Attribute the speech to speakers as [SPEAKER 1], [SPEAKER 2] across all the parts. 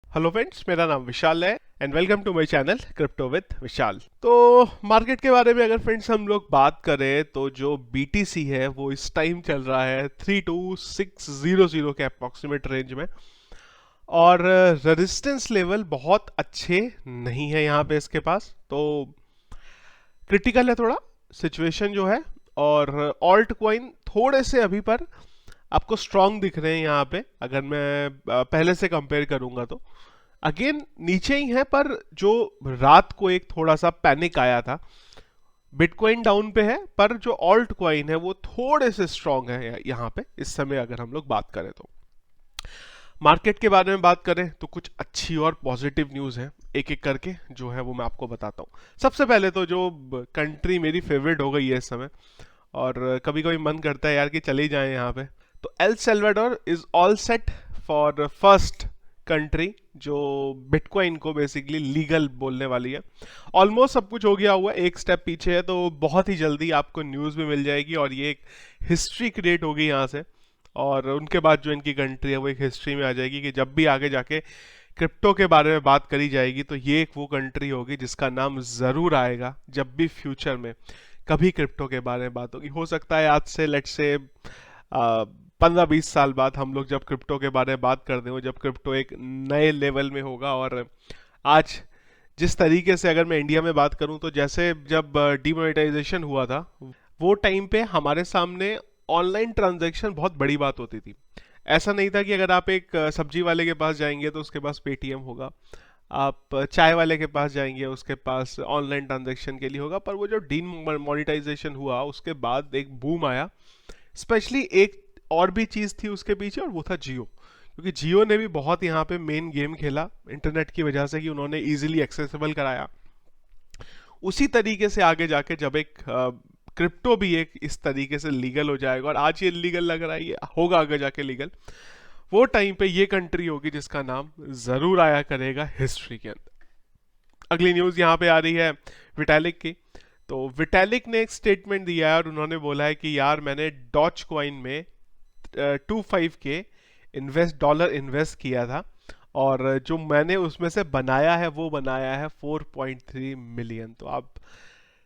[SPEAKER 1] Hello friends, मेरा नाम विशाल है and welcome to my channel crypto with Vishal. तो मार्केट के बारे में अगर फ्रेंड्स हम लोग बात करें तो जो BTC है वो इस टाइम चल रहा है 32600 के अप्रॉक्सीमेट रेंज में। और रेजिस्टेंस लेवल बहुत अच्छे नहीं है यहाँ पे इसके पास, तो क्रिटिकल है थोड़ा सिचुएशन जो है। और ऑल्ट कॉइन थोड़े से अभी पर आपको स्ट्रांग दिख रहे हैं यहाँ पे, अगर मैं पहले से कंपेयर करूंगा तो अगेन नीचे ही है। पर जो रात को एक थोड़ा सा पैनिक आया था, बिटकॉइन डाउन पे है, पर जो ऑल्ट कॉइन है वो थोड़े से स्ट्रांग है यहाँ पे इस समय अगर हम लोग बात करें तो। मार्केट के बारे में बात करें तो कुछ अच्छी और पॉजिटिव न्यूज़ है, एक एक करके जो है वो मैं आपको बताता हूँ। सबसे पहले तो जो कंट्री मेरी फेवरेट हो गई है इस समय, और कभी कभी मन करता है यार कि चले जाएं यहाँ पे, तो El Salvador is all set for first country जो बिटकॉइन को बेसिकली लीगल बोलने वाली है। ऑलमोस्ट सब कुछ हो गया हुआ है, एक स्टेप पीछे है, तो बहुत ही जल्दी आपको न्यूज़ भी मिल जाएगी और ये एक हिस्ट्री क्रिएट होगी यहाँ से। और उनके बाद जो इनकी कंट्री है वो एक हिस्ट्री में आ जाएगी कि जब भी आगे जाके क्रिप्टो के बारे में बात करी जाएगी तो ये एक वो कंट्री होगी जिसका नाम ज़रूर आएगा जब भी फ्यूचर में कभी क्रिप्टो के बारे में बात होगी। हो सकता है आज से लेट्स से 15-20 साल बाद हम लोग जब क्रिप्टो के बारे में बात करते हो, जब क्रिप्टो एक नए लेवल में होगा। और आज जिस तरीके से अगर मैं इंडिया में बात करूं तो जैसे जब डिमोनेटाइजेशन हुआ था वो टाइम पे हमारे सामने ऑनलाइन ट्रांजैक्शन बहुत बड़ी बात होती थी। ऐसा नहीं था कि अगर आप एक सब्जी वाले के पास जाएंगे तो उसके पास पेटीएम होगा, आप चाय वाले के पास जाएंगे उसके पास ऑनलाइन ट्रांजैक्शन के लिए होगा। पर वो जो डीमोनेटाइजेशन हुआ उसके बाद एक बूम आया। स्पेशली एक और भी चीज़ थी उसके पीछे, और वो था जियो, क्योंकि जियो ने भी बहुत यहाँ पे मेन गेम खेला इंटरनेट की वजह से कि उन्होंने इजीली एक्सेसिबल कराया। उसी तरीके से आगे जाके जब एक क्रिप्टो भी एक इस तरीके से लीगल हो जाएगा, और आज ये लीगल लग रहा है, ये होगा आगे जाके लीगल, वो टाइम पे ये कंट्री होगी जिसका नाम जरूर आया करेगा हिस्ट्री के अंदर। अगली न्यूज यहाँ पे आ रही है विटालिक की। तो विटालिक ने एक स्टेटमेंट दिया है और उन्होंने बोला है कि यार मैंने डॉच कॉइन में 25K डॉलर इन्वेस्ट किया था, और जो मैंने उसमें से बनाया है वो बनाया है 4.3 मिलियन। तो आप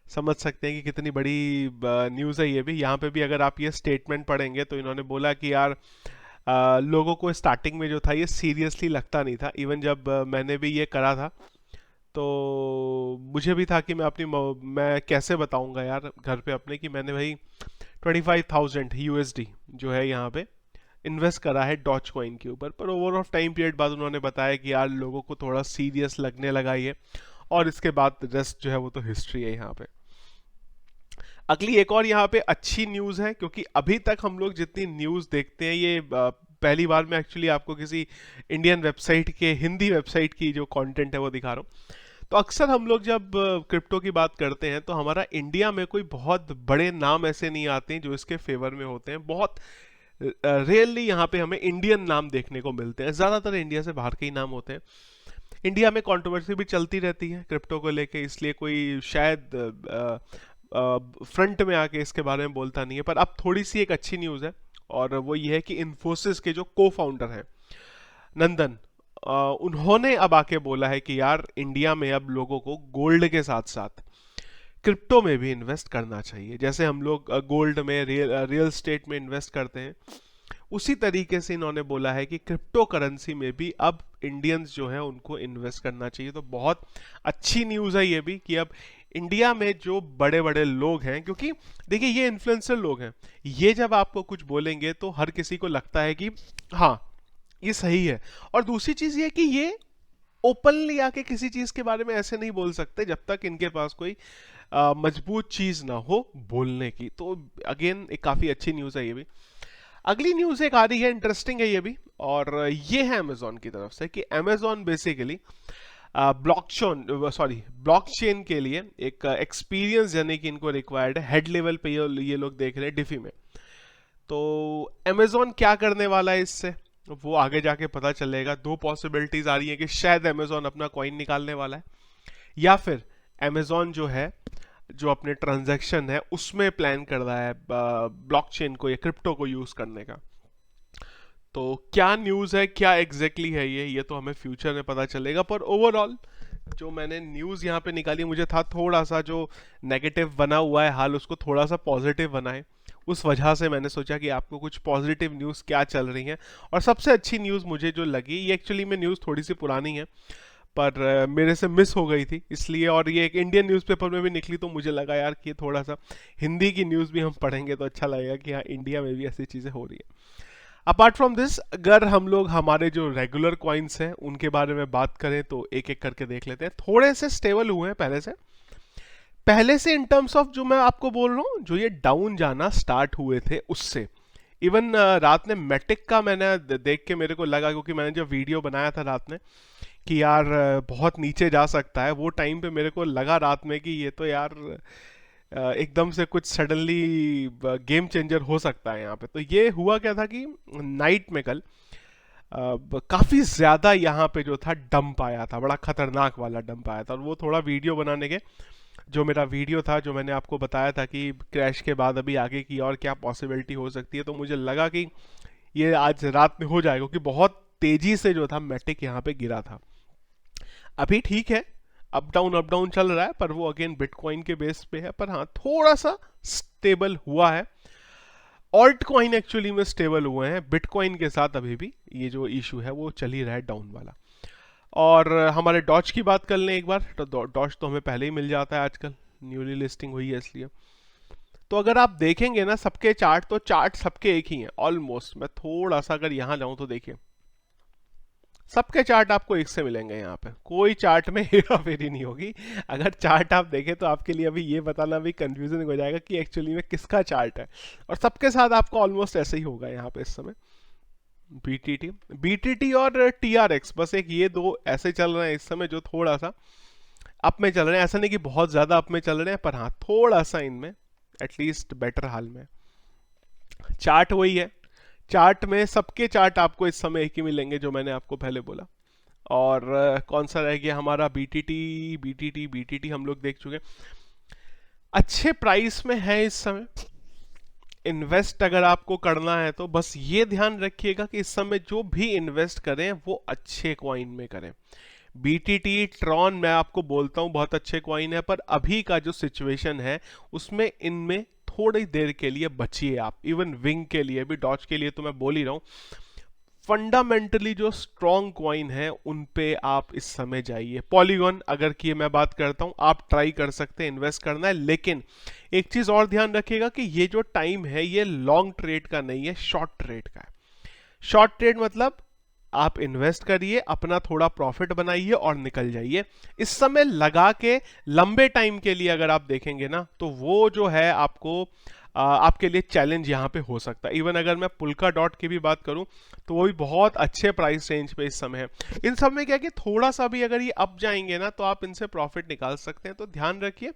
[SPEAKER 1] समझ सकते हैं कि कितनी बड़ी न्यूज़ है ये भी। यहाँ पे भी अगर आप ये स्टेटमेंट पढ़ेंगे तो इन्होंने बोला कि यार लोगों को स्टार्टिंग में जो था ये सीरियसली लगता नहीं था। इवन जब मैंने भी ये करा था तो मुझे भी था कि मैं कैसे बताऊंगा यार घर पे अपने कि मैंने भाई 25,000 USD जो है यहाँ पे इन्वेस्ट करा है डॉच कॉइन के ऊपर। पर ओवर ऑफ टाइम पीरियड बाद उन्होंने बताया कि यार लोगों को थोड़ा सीरियस लगने लगा ये, और इसके बाद रेस्ट जो है वो तो हिस्ट्री है यहाँ पे। अगली एक और यहाँ पे अच्छी न्यूज़ है, क्योंकि अभी तक हम लोग जितनी न्यूज़ देखते हैं ये पहली बार मैं एक्चुअली आपको किसी इंडियन वेबसाइट के हिंदी वेबसाइट की जो कंटेंट है वो दिखा रहा हूँ। तो अक्सर हम लोग जब क्रिप्टो की बात करते हैं तो हमारा इंडिया में कोई बहुत बड़े नाम ऐसे नहीं आते हैं जो इसके फेवर में होते हैं। बहुत रियरली यहाँ पे हमें इंडियन नाम देखने को मिलते हैं, ज़्यादातर इंडिया से बाहर के ही नाम होते हैं। इंडिया में कंट्रोवर्सी भी चलती रहती है क्रिप्टो को लेके, इसलिए कोई शायद फ्रंट में आके इसके बारे में बोलता नहीं है। पर अब थोड़ी सी एक अच्छी न्यूज़ है, और वो ये है कि इन्फोसिस के जो को फाउंडर हैं नंदन, उन्होंने अब आके बोला है कि यार इंडिया में अब लोगों को गोल्ड के साथ साथ क्रिप्टो में भी इन्वेस्ट करना चाहिए। जैसे हम लोग गोल्ड में रियल स्टेट में इन्वेस्ट करते हैं, उसी तरीके से इन्होंने बोला है कि क्रिप्टो करेंसी में भी अब इंडियंस जो है उनको इन्वेस्ट करना चाहिए। तो बहुत अच्छी न्यूज़ है ये भी कि अब इंडिया में जो बड़े बड़े लोग हैं, क्योंकि देखिए ये इन्फ्लुएंसर लोग हैं, ये जब आपको कुछ बोलेंगे तो हर किसी को लगता है कि हाँ ये सही है। और दूसरी चीज़ ये कि ये ओपनली आके किसी चीज़ के बारे में ऐसे नहीं बोल सकते जब तक इनके पास कोई मजबूत चीज़ ना हो बोलने की। तो अगेन एक काफ़ी अच्छी न्यूज़ है ये भी। अगली न्यूज़ एक आ रही है, इंटरेस्टिंग है ये भी, और ये है अमेजोन की तरफ से कि अमेजोन बेसिकली ब्लॉकचेन के लिए एक एक्सपीरियंस यानी कि इनको रिक्वायर्ड है। हेड लेवल पे ये लोग देख रहे हैं डिफी में। तो अमेजोन क्या करने वाला है इससे वो आगे जाके पता चलेगा। दो पॉसिबिलिटीज आ रही है कि शायद अमेजोन अपना कॉइन निकालने वाला है, या फिर अमेजोन जो है जो अपने ट्रांजैक्शन है उसमें प्लान कर रहा है ब्लॉकचेन को या क्रिप्टो को यूज करने का। तो क्या न्यूज़ है, क्या एग्जैक्टली है ये तो हमें फ्यूचर में पता चलेगा। पर ओवरऑल जो मैंने न्यूज़ यहाँ पे निकाली, मुझे था थोड़ा सा जो नेगेटिव बना हुआ है हाल उसको थोड़ा सा पॉजिटिव बनाए। उस वजह से मैंने सोचा कि आपको कुछ पॉजिटिव न्यूज़ क्या चल रही हैं। और सबसे अच्छी न्यूज़ मुझे जो लगी, ये एक्चुअली में न्यूज़ थोड़ी सी पुरानी है पर मेरे से मिस हो गई थी इसलिए, और ये एक इंडियन न्यूज़पेपर में भी निकली तो मुझे लगा यार कि थोड़ा सा हिंदी की न्यूज़ भी हम पढ़ेंगे तो अच्छा लगेगा कि हाँ इंडिया में भी ऐसी चीज़ें हो रही है। अपार्ट फ्रॉम दिस, अगर हम लोग हमारे जो रेगुलर कॉइन्स हैं उनके बारे में बात करें तो एक एक करके देख लेते हैं। थोड़े से स्टेबल हुए हैं पहले से इन टर्म्स ऑफ, जो मैं आपको बोल रहा हूँ जो ये डाउन जाना स्टार्ट हुए थे उससे। इवन रात में मैटिक का मैंने देख के मेरे को लगा, क्योंकि मैंने जो वीडियो बनाया था रात में कि यार बहुत नीचे जा सकता है, वो टाइम पे मेरे को लगा रात में कि ये तो यार एकदम से कुछ सडनली गेम चेंजर हो सकता है यहाँ पे। तो ये हुआ क्या था कि नाइट में कल काफ़ी ज़्यादा यहाँ पे जो था डंप आया था, बड़ा खतरनाक वाला डंप आया था। और वो थोड़ा वीडियो बनाने के, जो मेरा वीडियो था जो मैंने आपको बताया था कि क्रैश के बाद अभी आगे की और क्या पॉसिबिलिटी हो सकती है, तो मुझे लगा कि ये आज रात में हो जाएगा, क्योंकि बहुत तेज़ी से जो था मैटिक यहाँ पे गिरा था। अभी ठीक है, अप डाउन चल रहा है, पर वो अगेन बिटकॉइन के बेस पे है। पर हाँ थोड़ा सा स्टेबल हुआ है। ऑल्ट कॉइन एक्चुअली में स्टेबल हुए हैं, बिटकॉइन के साथ अभी भी ये जो इशू है वो चल ही रहा है डाउन वाला। और हमारे डॉज की बात कर लें एक बार, तो डॉज तो हमें पहले ही मिल जाता है आजकल, न्यूली लिस्टिंग हुई है इसलिए। तो अगर आप देखेंगे ना सबके चार्ट, तो चार्ट सबके एक ही हैं ऑलमोस्ट। मैं थोड़ा सा अगर यहाँ जाऊँ तो देखिए सबके चार्ट आपको एक से मिलेंगे, यहाँ पे कोई चार्ट में हेरा फेरी नहीं होगी। अगर चार्ट आप देखें तो आपके लिए अभी ये बताना भी कंफ्यूजन हो जाएगा कि एक्चुअली में किसका चार्ट है। और सबके साथ आपको ऑलमोस्ट ऐसे ही होगा यहाँ पे इस समय। बीटीटी और टीआरएक्स, बस एक ये दो ऐसे चल रहे हैं इस समय जो थोड़ा सा अप में चल रहे हैं। ऐसा नहीं कि बहुत ज्यादा अप में चल रहे हैं, पर हाँ थोड़ा सा इनमें एटलीस्ट बेटर हाल में। चार्ट वही है, चार्ट में सबके चार्ट आपको इस समय एक ही मिलेंगे जो मैंने आपको पहले बोला। और कौन सा रह गया हमारा, बीटीटी हम लोग देख चुके। अच्छे प्राइस में है इस समय। इन्वेस्ट अगर आपको करना है तो बस ये ध्यान रखिएगा कि इस समय जो भी इन्वेस्ट करें वो अच्छे कॉइन में करें। बीटीटी ट्रॉन मैं आपको बोलता हूँ बहुत अच्छे कॉइन है, पर अभी का जो सिचुएशन है उसमें इनमें थोड़ी देर के लिए बचिए आप। इवन विंग के लिए भी, डॉज के लिए तो मैं बोल ही रहा हूँ, फंडामेंटली जो स्ट्रॉन्ग कॉइन है उन पे आप इस समय जाइए। पॉलीगॉन अगर की मैं बात करता हूँ, आप ट्राई कर सकते हैं इन्वेस्ट करना है, लेकिन एक चीज और ध्यान रखिएगा कि ये जो टाइम है ये लॉन्ग ट्रेड का नहीं है, शॉर्ट ट्रेड का है। शॉर्ट ट्रेड मतलब आप इन्वेस्ट करिए, अपना थोड़ा प्रॉफिट बनाइए और निकल जाइए। इस समय लगा के लंबे टाइम के लिए अगर आप देखेंगे ना तो वो जो है आपको आपके लिए चैलेंज यहाँ पे हो सकता है। इवन अगर मैं पुल्का डॉट की भी बात करूं तो वो भी बहुत अच्छे प्राइस रेंज पे इस समय है। इन सब में क्या है कि थोड़ा सा भी अगर ये अप जाएंगे ना तो आप इनसे प्रॉफिट निकाल सकते हैं। तो ध्यान रखिए,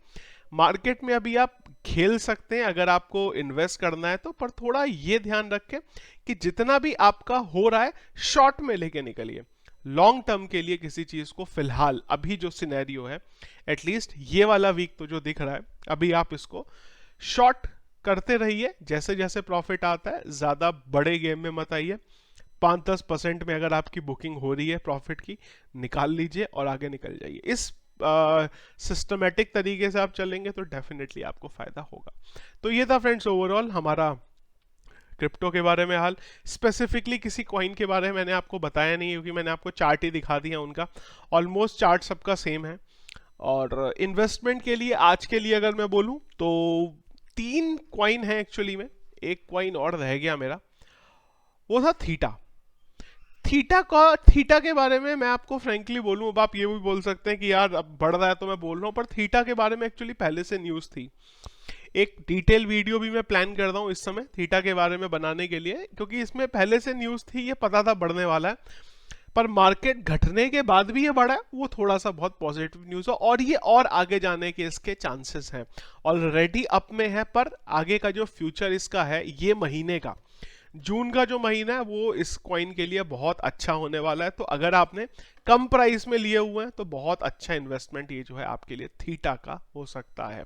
[SPEAKER 1] मार्केट में अभी आप खेल सकते हैं अगर आपको इन्वेस्ट करना है तो, पर थोड़ा ये ध्यान रखें कि जितना भी आपका हो रहा है शॉर्ट में लेके निकलिए। लॉन्ग टर्म के लिए किसी चीज को फिलहाल अभी जो सिनेरियो है, एटलीस्ट ये वाला वीक तो जो दिख रहा है अभी, आप इसको शॉर्ट करते रहिए। जैसे जैसे प्रॉफिट आता है, ज्यादा बड़े गेम में मत आइए। 5-10% में अगर आपकी बुकिंग हो रही है प्रॉफिट की, निकाल लीजिए और आगे निकल जाइए। इस सिस्टमेटिक तरीके से आप चलेंगे तो डेफिनेटली आपको फायदा होगा। तो ये था फ्रेंड्स ओवरऑल हमारा क्रिप्टो के बारे में हाल। स्पेसिफिकली किसी कॉइन के बारे में मैंने आपको बताया नहीं, क्योंकि मैंने आपको चार्ट ही दिखा दिया उनका। ऑलमोस्ट चार्ट सबका सेम है। और इन्वेस्टमेंट के लिए आज के लिए अगर मैं बोलूं तो 3 कॉइन है एक्चुअली में। एक कॉइन और रह गया मेरा, वो था थीटा। थीटा के बारे में मैं आपको फ्रेंकली बोलूं, अब आप ये भी बोल सकते हैं कि यार अब बढ़ रहा है तो मैं बोल रहा हूं, पर थीटा के बारे में एक्चुअली पहले से न्यूज़ थी। एक डिटेल वीडियो भी मैं प्लान कर रहा हूं इस समय थीटा के बारे में बनाने के लिए, क्योंकि इसमें पहले से न्यूज़ थी, ये पता था बढ़ने वाला है। पर मार्केट घटने के बाद भी ये बढ़ा है, वो थोड़ा सा बहुत पॉजिटिव न्यूज़ है। और ये और आगे जाने के इसके चांसेस हैं। ऑलरेडी अप में है, पर आगे का जो फ्यूचर इसका है, ये महीने का जून का जो महीना है वो इस कॉइन के लिए बहुत अच्छा होने वाला है। तो अगर आपने कम प्राइस में लिए हुए हैं तो बहुत अच्छा इन्वेस्टमेंट ये जो है आपके लिए थीटा का हो सकता है।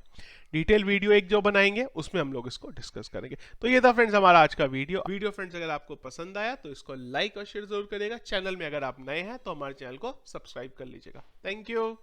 [SPEAKER 1] डिटेल वीडियो एक जो बनाएंगे उसमें हम लोग इसको डिस्कस करेंगे। तो ये था फ्रेंड्स हमारा आज का वीडियो फ्रेंड्स अगर आपको पसंद आया तो इसको लाइक और शेयर जरूर करिएगा। चैनल में अगर आप नए हैं तो हमारे चैनल को सब्सक्राइब कर लीजिएगा। Thank you.